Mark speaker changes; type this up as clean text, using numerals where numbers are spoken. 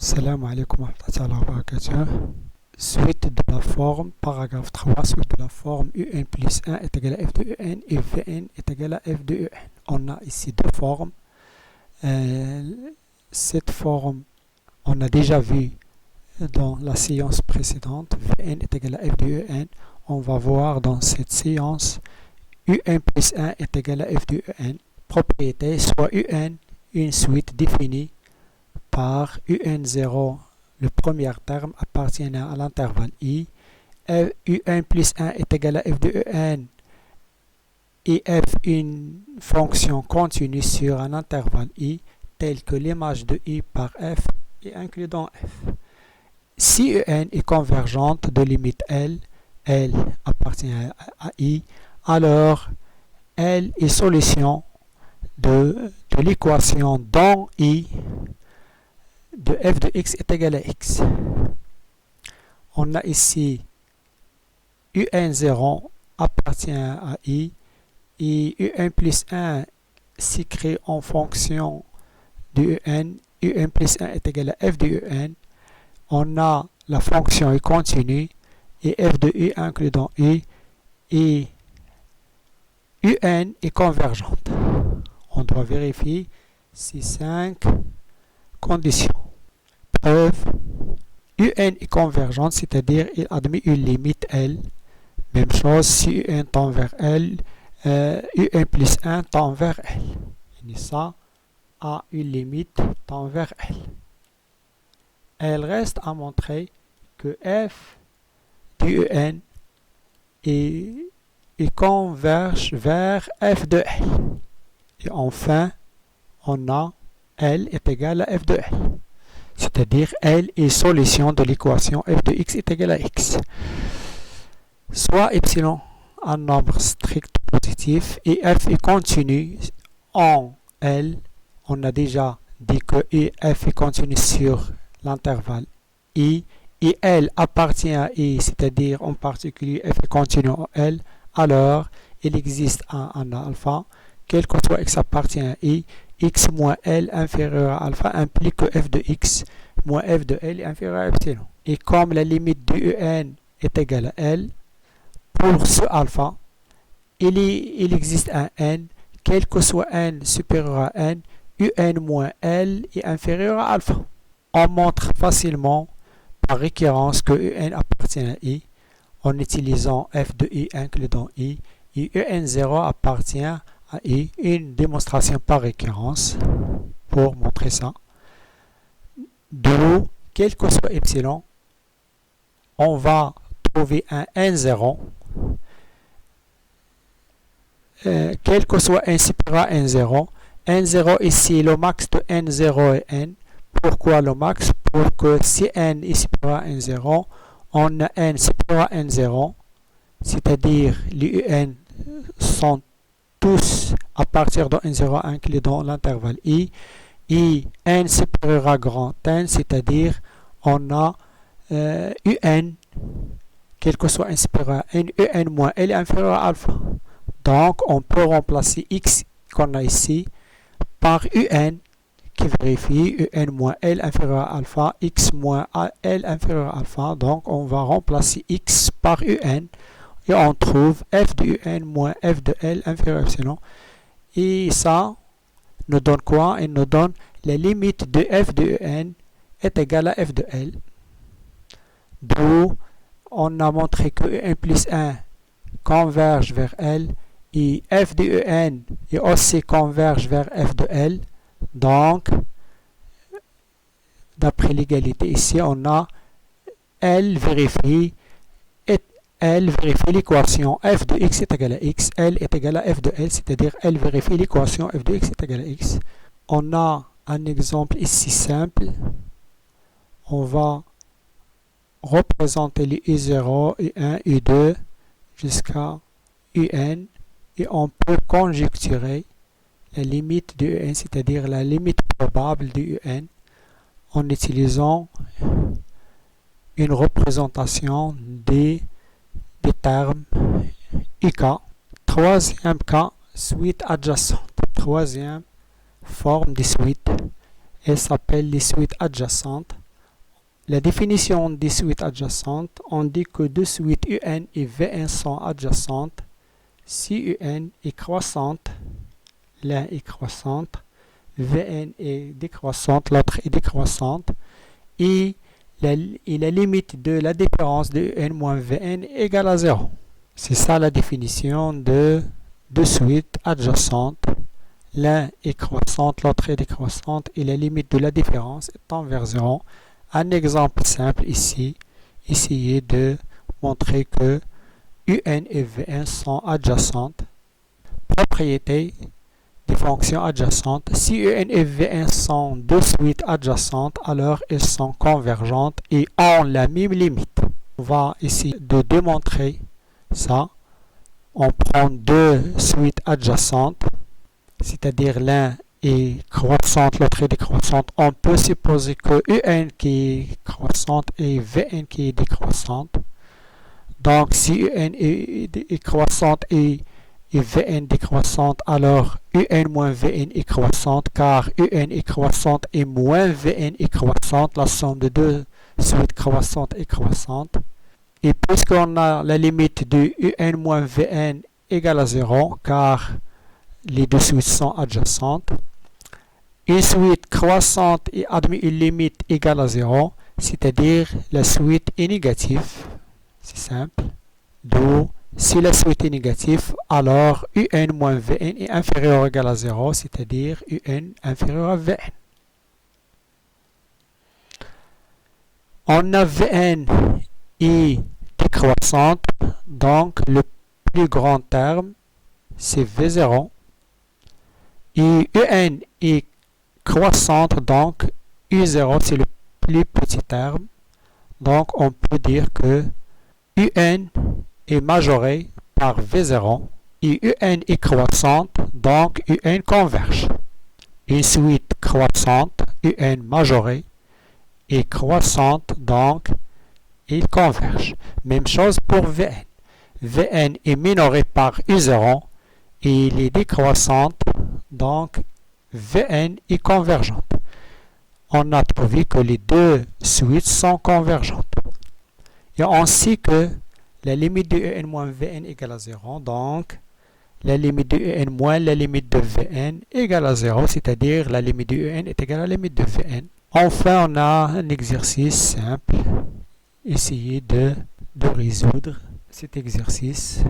Speaker 1: Salam alaikum wa rahmatullahi wa barakatuh. Suite de la forme, paragraphe 3, suite de la forme UN plus 1 est égal à F de UN et Vn est égal à F de UN. On a ici deux formes. Cette forme, on a déjà vu dans la séance précédente. Vn est égal à F de UN. On va voir dans cette séance UN plus 1 est égal à F de UN. Propriété, soit UN, une suite définie par UN0, le premier terme appartenant à l'intervalle I. UN plus 1 est égal à F de UN et F une fonction continue sur un intervalle I, telle que l'image de I par F est inclus dans F. Si UN est convergente de limite L appartient à I, alors L est solution de l'équation dans I de f de x est égal à x. On a ici UN0 appartient à I et UN plus 1 s'écrit en fonction de UN. UN plus 1 est égal à f de UN. On a la fonction est continue et f de I inclus dans I et UN est convergente. On doit vérifier ces 5 conditions. Preuve, UN est convergente, c'est-à-dire il admet une limite L. Même chose si UN tend vers L, UN plus 1 tend vers L. Et ça a une limite tend vers L. Elle reste à montrer que f de UN converge vers f de L. Et enfin, on a L est égal à f de L. C'est-à-dire L est solution de l'équation f de x est égal à x. Soit epsilon un nombre strict positif et f est continu en L. On a déjà dit que f est continu sur l'intervalle I et L appartient à I, c'est-à-dire en particulier f est continu en L, alors il existe un alpha, quel que soit x appartient à I, x moins L inférieur à alpha implique que f de x moins f de L est inférieur à epsilon. Et comme la limite de UN est égale à L, pour ce alpha, il existe un n, quel que soit n supérieur à n, UN moins L est inférieur à alpha. On montre facilement par récurrence que UN appartient à I en utilisant f de I inclus dans I et UN0 appartient à I. Une démonstration par récurrence pour montrer ça. De l'eau, quel que soit epsilon, on va trouver un N0. Quel que soit n supérieur à N0. N0 ici, le max de N0 est N. Pourquoi le max? Pour que si N est supérieur à N0, on a N supérieur à N0, c'est-à-dire les UN sont tous à partir de N0 inclus dans l'intervalle I, et N supérieur à grand N, c'est-à-dire on a UN, quel que soit N supérieur à N, UN moins L est inférieur à alpha. Donc on peut remplacer X qu'on a ici par UN qui vérifie UN moins L inférieur à alpha, X moins L inférieur à alpha. Donc on va remplacer X par UN et on trouve f de UN moins f de L inférieur à epsilon. Et ça nous donne quoi? Il nous donne la limite de f de UN est égale à f de L. D'où on a montré que UN plus 1 converge vers L et f de UN et aussi converge vers f de L. Donc, d'après l'égalité ici, on a L vérifie l'équation f de x est égal à x, L est égal à f de L, c'est-à-dire L vérifie l'équation f de x est égal à x. On a un exemple ici simple. On va représenter les U0, U1, U2 jusqu'à UN et on peut conjecturer la limite de UN, c'est-à-dire la limite probable de UN, en utilisant une représentation des termes UK. Troisième cas, suite adjacente. Troisième forme de suite, elle s'appelle les suites adjacentes. la définition des suites adjacentes, on dit que deux suites UN et Vn sont adjacentes si UN est croissante, l'un est croissante, Vn est décroissante, l'autre est décroissante, et la limite de la différence de UN moins Vn est égale à 0. C'est ça la définition de deux suites adjacentes. L'un est croissante, l'autre est décroissante, et la limite de la différence étant vers 0. Un exemple simple ici, essayez de montrer que UN et Vn sont adjacentes. Propriété des fonctions adjacentes. Si UN et Vn sont deux suites adjacentes, alors elles sont convergentes et ont la même limite. On va essayer de démontrer ça. On prend deux suites adjacentes, c'est-à-dire l'un est croissante, l'autre est décroissante. On peut supposer que UN qui est croissante et Vn qui est décroissante. Donc si UN est croissante et Vn décroissante, alors UN moins Vn est croissante, car UN est croissante et moins Vn est croissante, la somme de deux suites croissantes est croissante. Et puisqu'on a la limite de UN moins Vn égale à 0, car les deux suites sont adjacentes, une suite croissante admet une limite égale à 0, c'est-à-dire la suite est négative. C'est simple. Donc, si la suite est négative, alors UN moins Vn est inférieur ou égal à 0, c'est-à-dire UN inférieur à Vn. On a Vn est décroissante, donc le plus grand terme, c'est V0. Et UN est croissante, donc U0 c'est le plus petit terme. Donc on peut dire que UN est majoré par V0 et UN est croissante, donc UN converge. Une suite croissante, UN majorée, est croissante, donc il converge. Même chose pour Vn. Vn est minoré par U0 et il est décroissante, donc Vn est convergente. On a trouvé que les deux suites sont convergentes. Et on sait que la limite de UN moins Vn égale à 0, donc la limite de UN moins la limite de Vn égale à 0, c'est-à-dire la limite de UN est égale à la limite de Vn. Enfin, on a un exercice simple. Essayez de résoudre cet exercice.